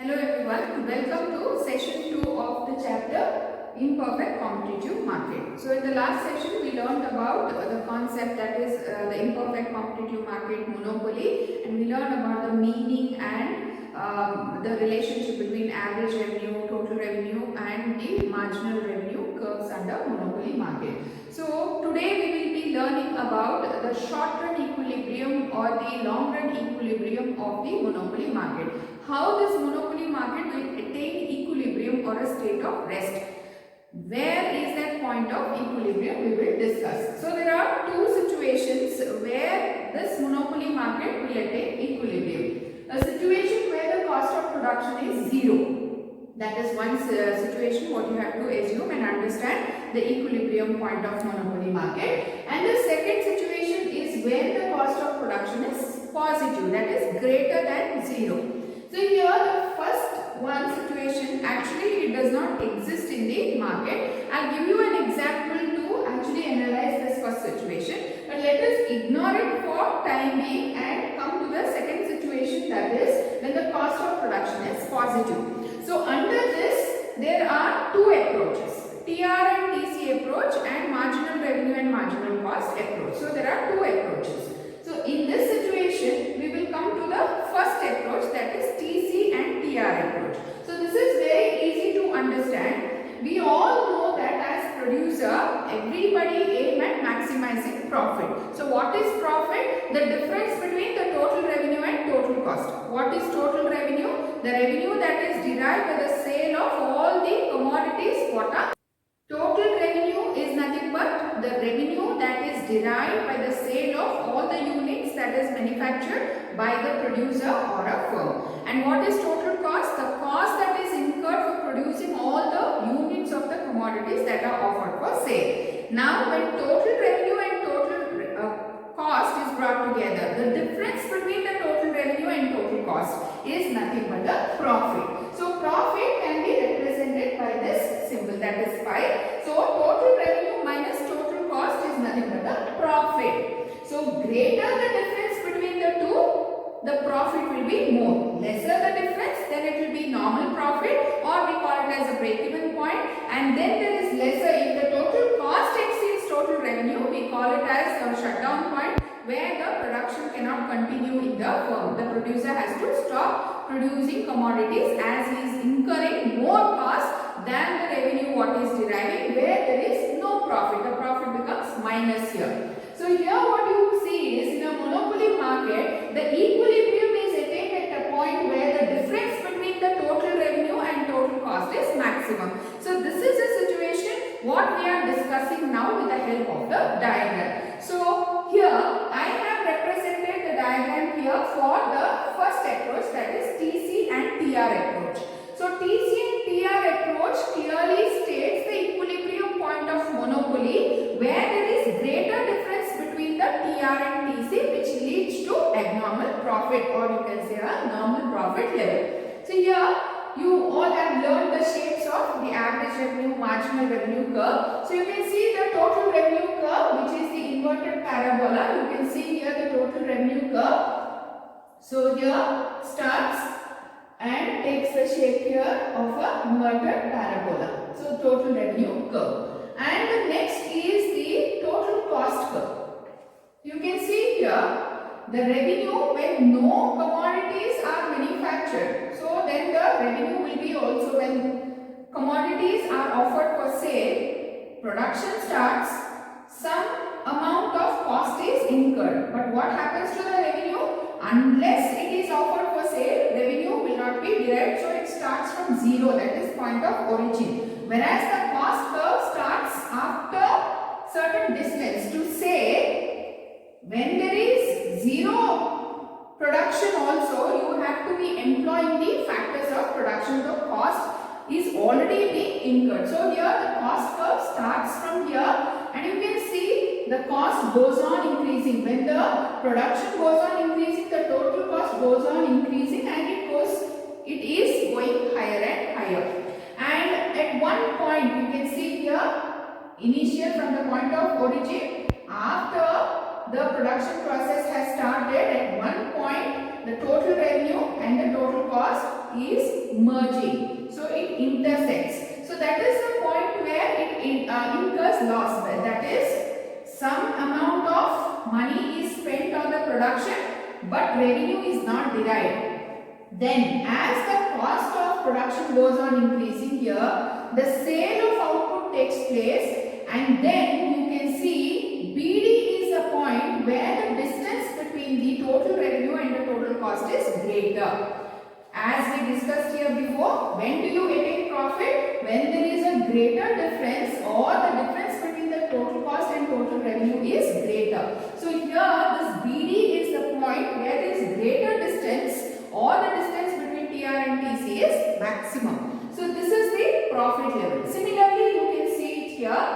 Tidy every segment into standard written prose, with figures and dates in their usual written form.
Hello everyone, welcome to session 2 of the chapter Imperfect Competitive Market. So in the last session we learned about the concept that is the imperfect competitive market, monopoly, and we learned about the meaning and the relationship between average revenue, total revenue and the marginal revenue curves under monopoly market. So today we will be learning about the short run equilibrium or the long run equilibrium of the monopoly market. How this monopoly market will attain equilibrium or a state of rest. Where is that point of equilibrium we will discuss. So there are two situations where this monopoly market will attain equilibrium. A situation where the cost of production is zero. That is one situation what you have to assume and understand the equilibrium point of monopoly market. And the second situation is when the cost of production is positive, that is greater than zero. So here the first one situation actually it does not exist in the market. I'll give you an example to actually analyze this first situation. But let us ignore it for time being and come to the second situation, that is when the cost of production is positive. So under this there are two approaches, TR and TC approach and marginal revenue and marginal cost approach. So there are two approaches. So in this situation we will come to the first approach, that is TC and TR approach. So this is very easy to understand. We all know that as producer everybody aim at maximizing profit. So what is profit? The difference between the total revenue and total cost. What is total revenue? The revenue that is derived by the sale of all the commodities. What are total revenue is nothing but the revenue that is derived by the sale of all the units that is manufactured by the producer or a firm. And what is total cost? The cost that is incurred for producing all the units of the commodities that are offered for sale. Now when total revenue and total cost is brought together, the difference between the total revenue and total cost is nothing but the profit. So profit can be represented by this symbol, that is pi. So total revenue minus total cost is nothing but the profit. So greater the difference between the two, the profit will be more. Lesser the difference, then it will be normal profit, or we call it as a break-even point. And then there is lesser, if the total cost exceeds total revenue, we call it as a shutdown point, where the production cannot continue in the firm. The producer has to stop producing commodities as he is incurring more cost than the revenue what is deriving, where there is no profit. The profit becomes minus here. So here what you see is in a monopoly market, the equilibrium is attained at a point where the difference between the total revenue and total cost is maximum. So this is a situation what we are discussing now with the help of the diagram. So here I have represented the diagram here for the first approach, that is TC and TR approach. So TC and TR approach clearly states the equilibrium point of monopoly where there is greater difference between the TR and TC, which leads to abnormal profit, or you can say a normal profit level. So here you all have learned the shapes of the average revenue, marginal revenue curve. So you can see the total revenue curve, which is the inverted parabola. You can see here the total revenue curve. So here starts and takes the shape here of a inverted parabola. So total revenue curve. And the next is the total cost curve. You can see here the revenue when no commodities are manufactured. So then the revenue will be also when commodities are offered for sale, production starts, some amount of cost is incurred. But what happens to the revenue? Unless it is offered for sale, revenue will not be derived. So it starts from zero, that is point of origin. Whereas the cost curve starts after certain distance. To say, when there is zero production also, you have to be employing the factors of production. The cost is already being incurred. So here the cost curve starts from here, and you can see the cost goes on increasing. When the production goes on increasing, the total cost goes on increasing, and it is going higher and higher. And at one point you can see here, initial from the point of origin, after the production process has started, at one point the total revenue and the total cost is production but revenue is not derived. Then as the cost of production goes on increasing here, the sale of output takes place, and then you can see BD is the point where the distance between the total revenue and the total cost is greater. As we discussed here before, when do you attain profit? When there is a greater difference, or the difference between the total cost and total revenue is greater. So here this BD is the point where there is greater distance, or the distance between TR and TC is maximum. So this is the profit level. Similarly, you can see it here,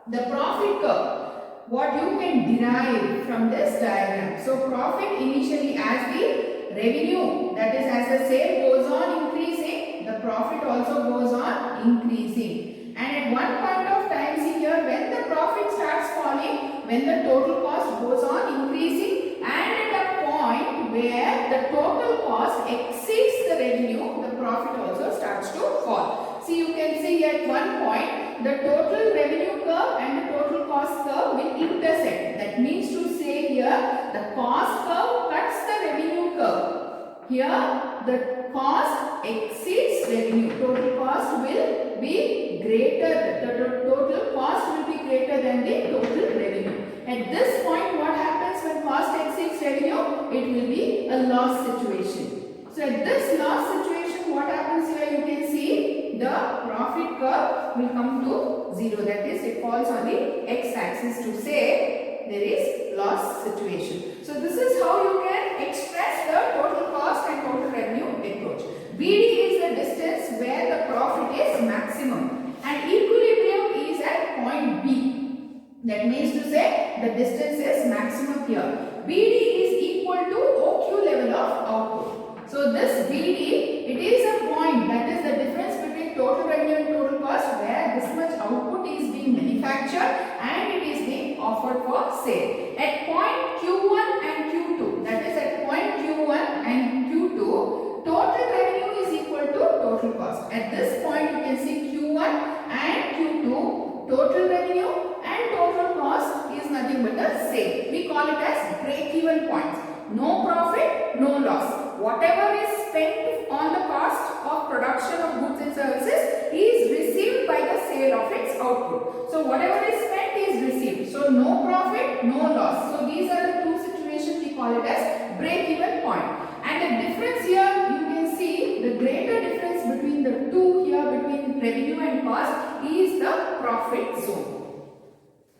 the profit curve, what you can derive from this diagram. So profit initially as the revenue, that is as the sale goes on increasing, the profit also goes on increasing. And at one point of time, see here, when the profit starts falling, when the total cost goes on increasing, and at a point where the total cost exceeds the revenue, the profit also starts to fall. See, you can see at one point the total revenue curve and the total cost curve will intersect. That means to say here the cost curve cuts the revenue curve. Here the cost exceeds revenue. Total cost will be greater. The total cost will be greater than the total revenue. At this point, what happens when cost exceeds revenue? It will be a loss situation. So at this loss situation, what happens here? You can see the profit curve will come to 0. That is, it falls on the x-axis to say there is loss situation. So this is how you can express the total cost and total revenue approach. BD is the distance where the profit is maximum, and equilibrium is at point B. That means to say the distance is maximum here. BD is equal to OQ level of output. So this BD, it is a point, that is the difference between total revenue and total cost, where this much output is being manufactured and it is being offered for sale. At point Q1 and Q2, that is at point Q1 and Q2, total revenue is equal to total cost. At this point, you can see Q1 and Q2, total revenue and total cost is nothing but the same. We call it as break-even points. No profit, no loss. Whatever is spent on the cost of production of goods and services is received by the sale of its output. So whatever is spent is received. So no profit, no loss. So these are the two situations, we call it as break-even point. And the difference here, you can see the greater difference between the two here, between revenue and cost, is the profit zone.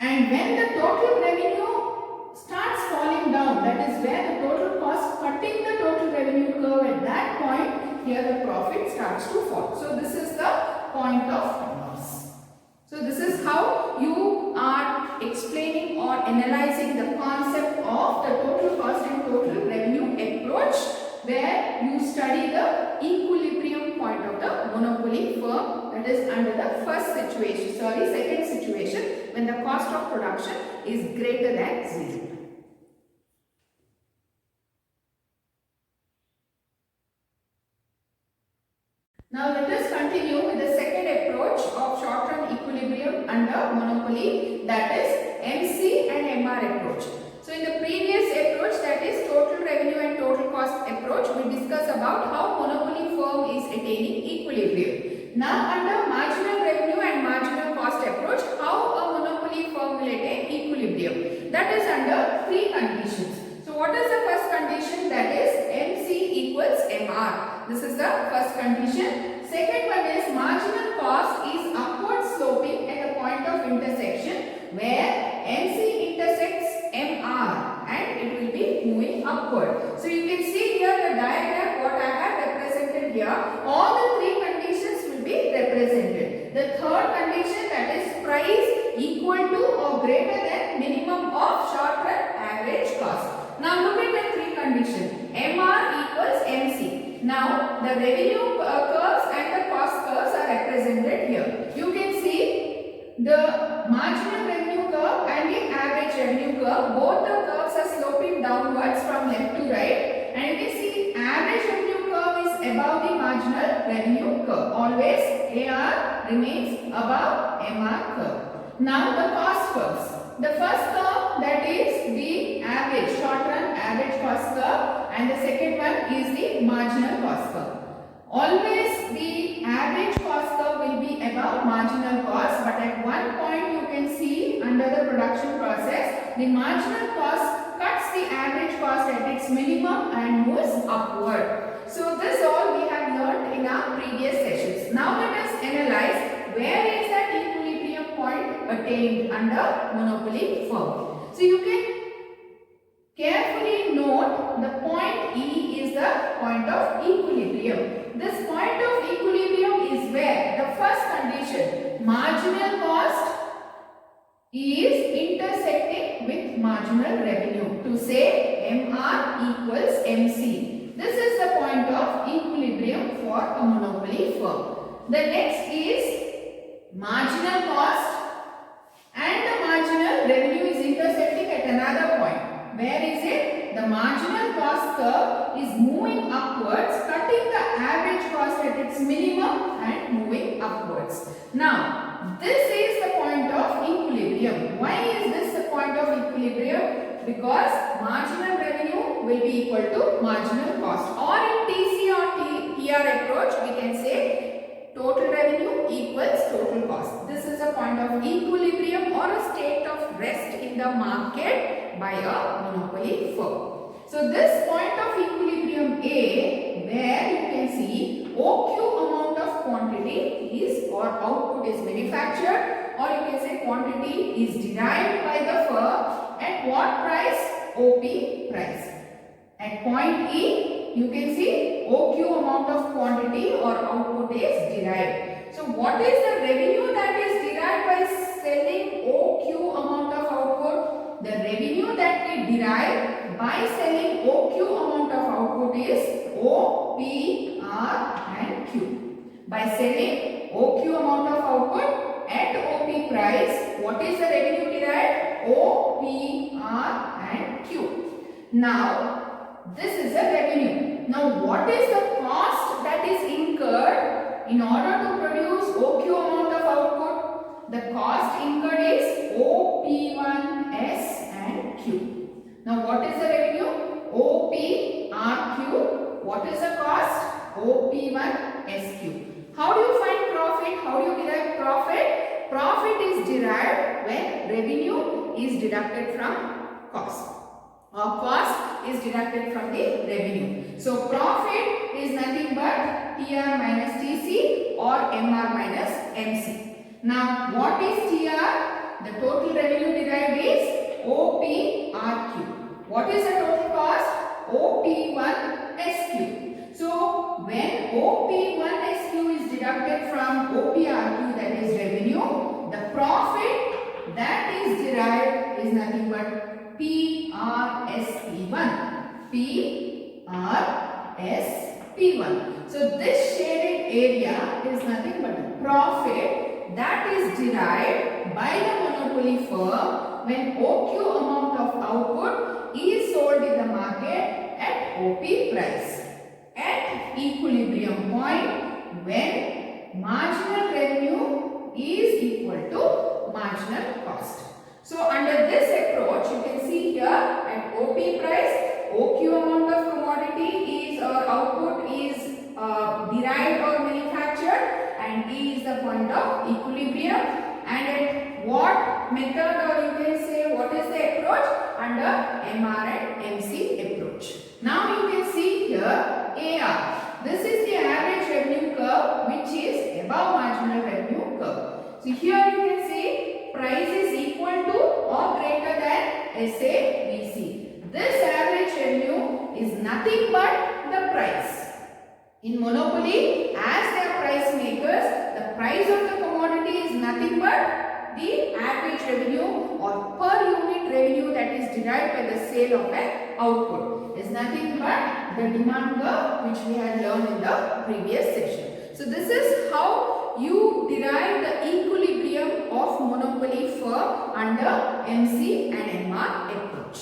And when the total revenue starts falling down, that is where the total cost cutting the total revenue curve, at that point, here the profit starts to fall. So this is the point of loss. So this is how you are explaining or analyzing the concept of the total cost and total revenue approach, where you study the equilibrium point of the monopoly firm, that is under the second situation, when the cost of production is greater than 0. Now let us continue with the second approach of short-term equilibrium under monopoly, that is MC and MR approach. So in the previous approach, that is total revenue and total cost approach, we discussed about how monopoly firm is attaining equilibrium. Now under marginal revenue and marginal cost approach, how a monopoly firm will attain equilibrium. That is under 3 conditions. So what is the first condition? That is MC equals MR. This is the first condition. Second one is marginal cost is upward sloping at a point of intersection, where MC intersects MR and it will be moving upward. So you can see here the diagram what I have represented here. All the 3 conditions will be represented. The third condition, that is price equal to or greater than minimum of short-run average cost. Now look at the 3 conditions. MR equals MC. Now the revenue curves and the cost curves are represented here. You can see the marginal revenue curve and the average revenue curve. Both the curves are sloping downwards from left to right, and you can see average revenue curve is above the marginal revenue curve. Always AR remains above MR curve. Now the cost curves. The first curve, that is the average, short run average cost curve, and the second one is the marginal cost curve. Always the average cost curve will be above marginal cost, but at one point you can see under the production process, the marginal cost cuts the average cost at its minimum and moves upward. So this all we have learned in our previous sessions. Now let us analyze where is that equilibrium point attained under monopoly firm. So you can carefully note the point E is the point of equilibrium. This point of equilibrium is where the first condition, marginal cost is intersecting with marginal revenue. To say MR equals MC. This is the point of equilibrium for a monopoly firm. The next is marginal cost and the marginal revenue is intersecting at another point. Where is it? The marginal cost curve is moving upwards, cutting the average cost at its minimum and moving upwards. Now, this is the point of equilibrium. Why is this the point of equilibrium? Because marginal revenue will be equal to marginal cost. Or in TC or TR approach, we can say total revenue equals total cost. This is a point of equilibrium or a state of rest in the market by a monopoly firm. So this point of equilibrium A, where you can see OQ amount of quantity is or output is manufactured, or you can say quantity is derived by the firm at what price? OP price. At point E, you can see OQ amount of quantity or output is derived. So what is the revenue that is derived by selling OQ amount of output? The revenue that we derive by selling OQ amount of output is O, P, R and Q. By selling OQ amount of output at OP price, what is the revenue derived? O, P, R and Q. Now, this is the revenue. Now, what is the cost that is incurred in order to produce OQ amount of output? The cost incurred is O, P1, S and Q. Now, what is the revenue? O, P, R, Q. What is the cost? O, P1, S, Q. How do you find profit? How do you derive profit? Profit is derived when revenue is deducted from cost. Or cost is deducted from the revenue. So profit is nothing but TR minus TC or MR minus MC. Now what is TR? The total revenue derived is OPRQ. What is the total cost? OP1SQ. So when OP1SQ is deducted from OPRQ, that is revenue, the profit that is derived is nothing but PRSP1. PRSP1. So this shaded area is nothing but the profit that is derived by the monopoly firm when OQ amount of output is sold in the market at OP price. At equilibrium point when marginal revenue is equal to marginal cost. So under this approach, you can see here at OP price, OQ amount of commodity is or output is derived or manufactured, and E is the point of equilibrium. And at what method, or you can say what is the approach? Under MR and MC approach. Now you can see here AR. This is the average revenue curve which is above marginal revenue curve. So here you can see price is equal to or greater than SAVC. This average revenue is nothing but the price. In monopoly, as they are price makers, the price of the commodity is nothing but the average revenue or per unit revenue that is derived by the sale of an output. Is nothing but the demand curve which we had learned in the previous session. So this is how you derive the equilibrium of monopoly firm under MC and MR approach.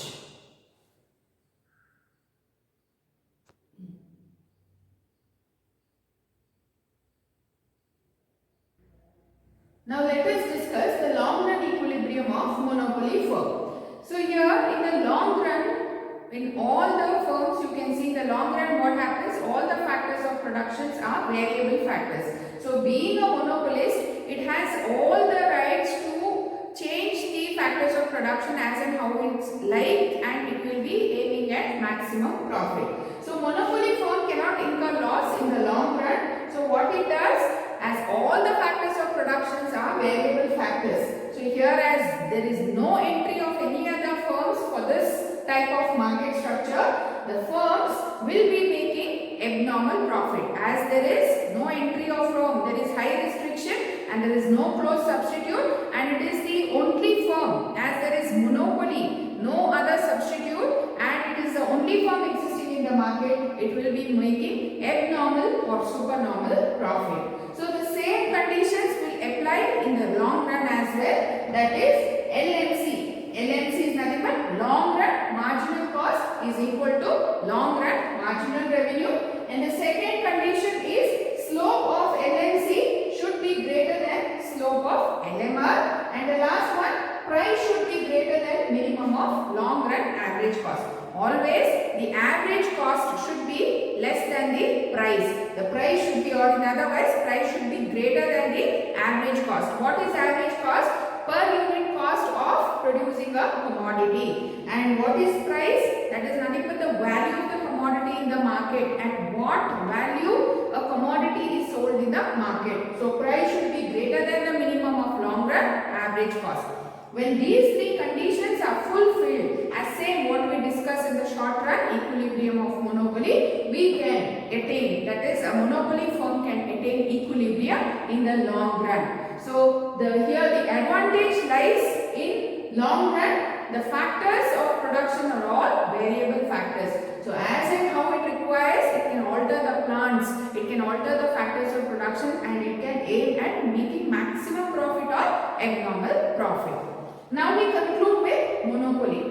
Now let us discuss the long run equilibrium equilibrium of monopoly firm. So here in the long run, in all the firms you can see in the long run what happens, all the factors of productions are variable factors. So being a monopolist, it has all the rights to change the factors of production as and how it's like, and it will be aiming at maximum profit. So monopoly firm cannot incur loss in the long run. So what it does, as all the factors of productions are variable factors. So here as there is no entry of any other firms for this type of market structure, the firms will be making abnormal profit. As there is no entry of firm, there is high restriction and there is no close substitute, and it is the only firm, as there is monopoly, no other substitute, and it is the only firm existing in the market, it will be making abnormal or supernormal profit. So the same conditions will apply in the long run as well, that is LMC. LMC is nothing but long run marginal cost is equal to long run marginal revenue, and the second condition is slope of LMC should be greater than slope of LMR, and the last one, price should be greater than minimum of long run average cost. Always the average cost should be less than the price. The price should be, or in other words, price should be greater than the average cost. What is average cost? Per unit cost of producing a commodity. And what is price? That is nothing but the value of the commodity in the market. At what value a commodity is sold in the market. So price should be greater than the minimum of long run average cost. When these three conditions are fulfilled, as same what we discussed in the short run equilibrium of monopoly, we can attain, that is a monopoly firm can attain equilibrium in the long run. So here the advantage lies in long run. The factors of production are all variable factors. So as and how it requires, it can alter the plants, it can alter the factors of production, and it can aim at making maximum profit or abnormal profit. Now we conclude with monopoly.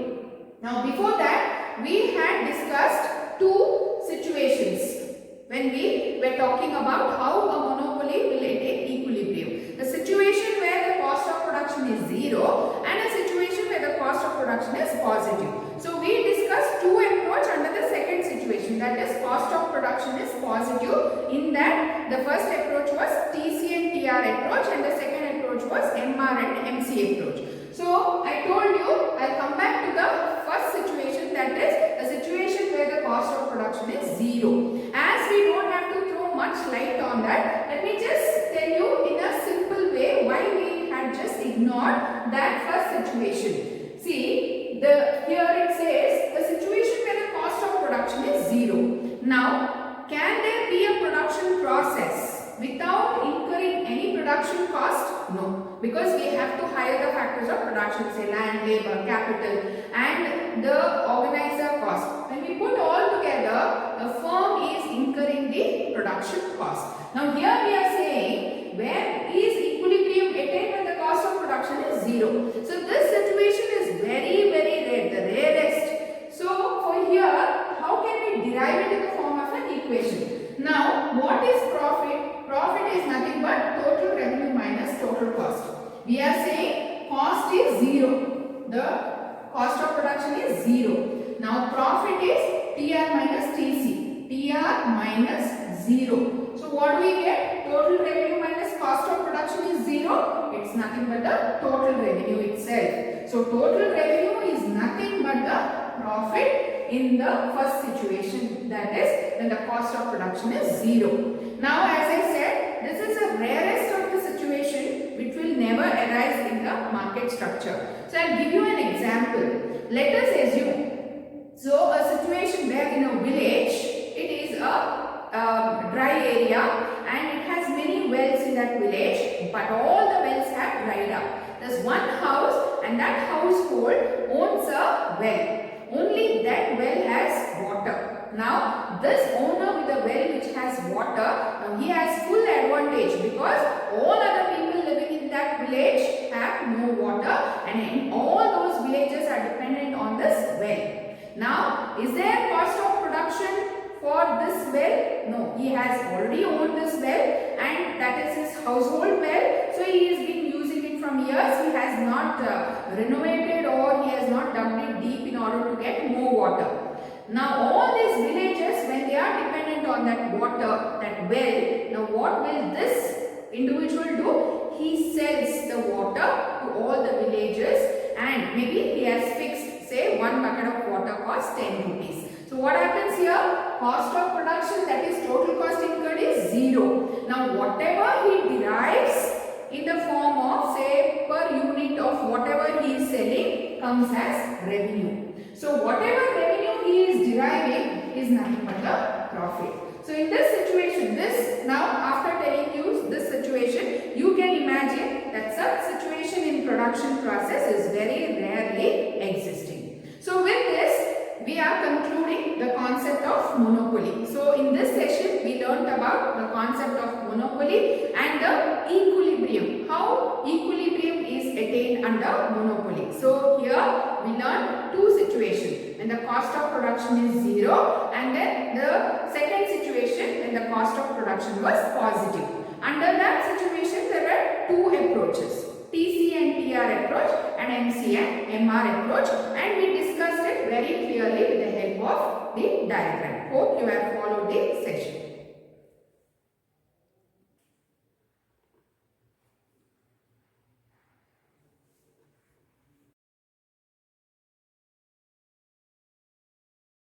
Now before that, we had discussed two situations when we were talking about how a monopoly will attain equilibrium. The situation where the cost of production is zero and a situation where the cost of production is positive. So we discussed two approach under the second situation, that is cost of production is positive. In that the first approach was TC and TR approach and the second approach was MR and MC approach. So I told you I'll come back to the first situation, that is a situation where the cost of production is zero. As we don't have to throw much light on that, let me just tell you in a simple way why we had just ignored that first situation. See, here it says the situation where the cost of production is zero. Now, can there be a production process without incurring any production cost? No, because we have to hire the factors of production, say land, labor, capital, and the organizer cost. When we put all together, the firm is incurring the production cost. Now here we are saying where is equilibrium attained when the cost of production is zero. So this situation is very rare, the rarest. So for here, how can we derive it in the form of an equation? Now what is profit? Profit is nothing but total revenue minus total cost. We are saying cost is zero. The cost of production is zero. Now profit is TR minus TC. TR minus 0. So what do we get? Total revenue minus cost of production is 0. It's nothing but the total revenue itself. So total revenue is nothing but the profit in the first situation, that is when the cost of production is 0. Now as I said, this is the rarest of the situation which will never arise in the market structure. So I'll give you an example. Let us assume so a situation where in a village it is a dry area and it has many wells in that village, but all the wells have dried up. There's one house and that household owns a well. Only that well has water. Now this owner with the well which has water, he has full advantage because all other people living in that village have no water and all those villages are dependent on this well. Now, is there cost of production for this well? No, he has already owned this well and that is his household well. So he is been using it from from years he has not renovated or he has not dug it deep in order to get more water. Now all these villages, when they are dependent on that water, that well, now what will this individual do? He sells the water to all the villages and maybe he has fixed, say, one bucket of water costs 10 rupees. So what happens here? Cost of production, that is total cost incurred, is 0. Now whatever he derives in the form of, say, per unit of whatever he is selling comes as revenue. So whatever revenue he is deriving is nothing but the profit. So in this situation, now after telling you this situation, you can imagine that such situation in production process is very rarely existing. So with this, we are concluding the concept of monopoly. So in this session, we learnt about the concept of monopoly and the equilibrium. How equilibrium is attained under monopoly. So here we learned two situations. When the cost of production is 0 and then the second situation when the cost of production was positive. Under that situation, there were two approaches. TC and TR approach and MC and MR approach, and we discussed it very clearly with the help of the diagram. Hope you have followed the session.